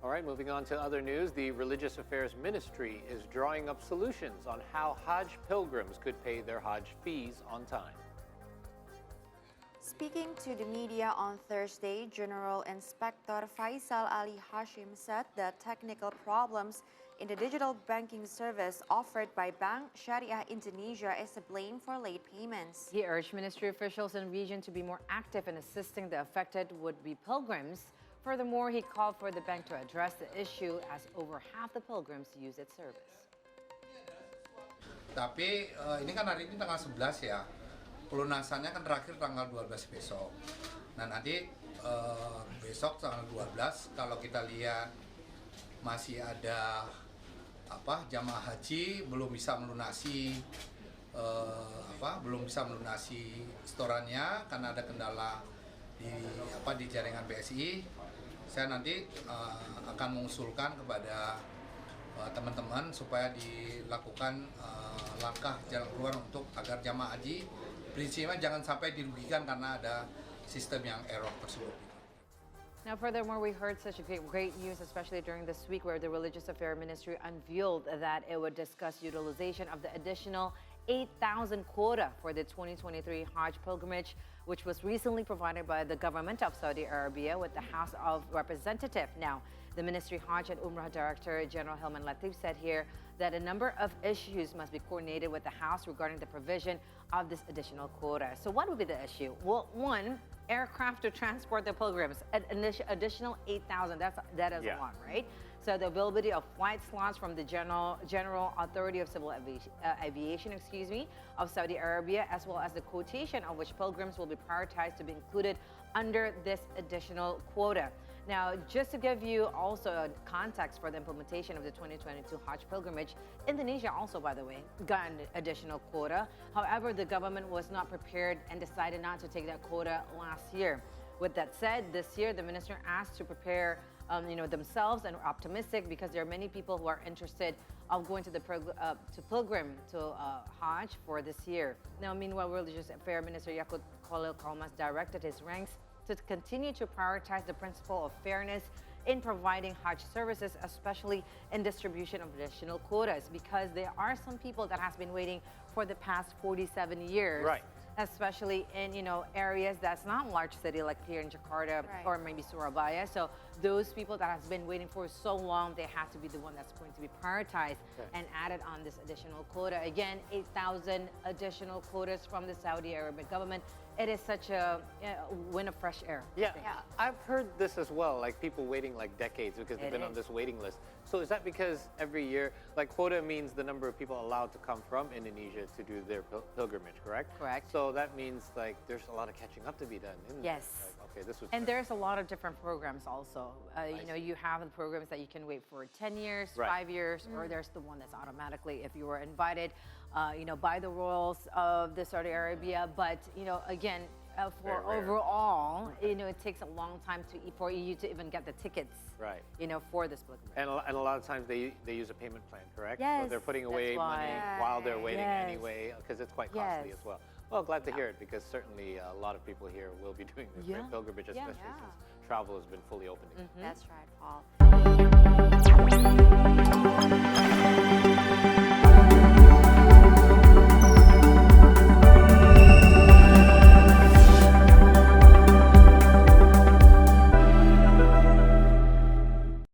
All right, moving on to other news. The Religious Affairs Ministry is drawing up solutions on how Hajj pilgrims could pay their Hajj fees on time. Speaking to the media on Thursday, General Inspector Faisal Ali Hashim said that technical problems in the digital banking service offered by Bank Syariah Indonesia is to blame for late payments. He urged ministry officials in the region to be more active in assisting the affected would-be pilgrims. Furthermore, he called for the bank to address the issue as over half the pilgrims use its service. Tapi ini kan hari ini tanggal 11 ya, pelunasannya kan terakhir tanggal 12 besok. Nah nanti besok tanggal 12 kalau kita lihat masih ada jamaah haji belum bisa melunasi setorannya karena ada kendala di jaringan BSI. Saya nanti akan mengusulkan kepada teman-teman supaya dilakukan langkah jalan keluar untuk agar jamaah haji prinsipnya jangan sampai dirugikan karena ada sistem yang error tersebut. Now, furthermore, we heard such great news, especially during this week where the Religious Affairs Ministry unveiled that it would discuss utilization of the additional 8,000 quota for the 2023 Hajj pilgrimage, which was recently provided by the government of Saudi Arabia with the House of Representatives. Now, the Ministry Hajj and Umrah Director General Hilman Latif said here that a number of issues must be coordinated with the House regarding the provision of this additional quota. So what would be the issue? Well, one, aircraft to transport the pilgrims, an additional 8,000, that is a lot, right? So the availability of flight slots from the General Authority of Civil Aviation, of Saudi Arabia, as well as the quotation of which pilgrims will be prioritized to be included under this additional quota. Now, just to give you also context for the implementation of the 2022 Hajj pilgrimage, Indonesia also, by the way, got an additional quota. However, the government was not prepared and decided not to take that quota last year. With that said, this year the minister asked to prepare themselves and are optimistic because there are many people who are interested of going to the pilgrim to Hajj for this year. Now, meanwhile, Religious Affairs Minister Yakut Khalil Kalmas directed his ranks to continue to prioritize the principle of fairness in providing Hajj services, especially in distribution of additional quotas, because there are some people that has been waiting for the past 47 years. Right. Especially in areas that's not large city like here in Jakarta or maybe Surabaya. So those people that has been waiting for so long, they have to be the one that's going to be prioritized and added on this additional quota. Again, 8,000 additional quotas from the Saudi Arabian government. It is such a wind of fresh air. Yeah, I've heard this as well, like people waiting like decades because they've been on this waiting list. So is that because every year, like quota means the number of people allowed to come from Indonesia to do their pilgrimage, correct? Correct. So that means like there's a lot of catching up to be done, isn't Yes. Like, okay, this was. And there's a lot of different programs also. You have the programs that you can wait for 10 years, 5 years, or there's the one that's automatically if you were invited, by the royals of the Saudi Arabia. But, again, for overall, it takes a long time for you to even get the tickets, for this pilgrimage. And a lot of times they use a payment plan, correct? Yes, so they're putting away money while they're waiting anyway, because it's quite costly as well. Well, glad to hear it, because certainly a lot of people here will be doing this pilgrimage, especially since travel has been fully open again. That's right, Paul.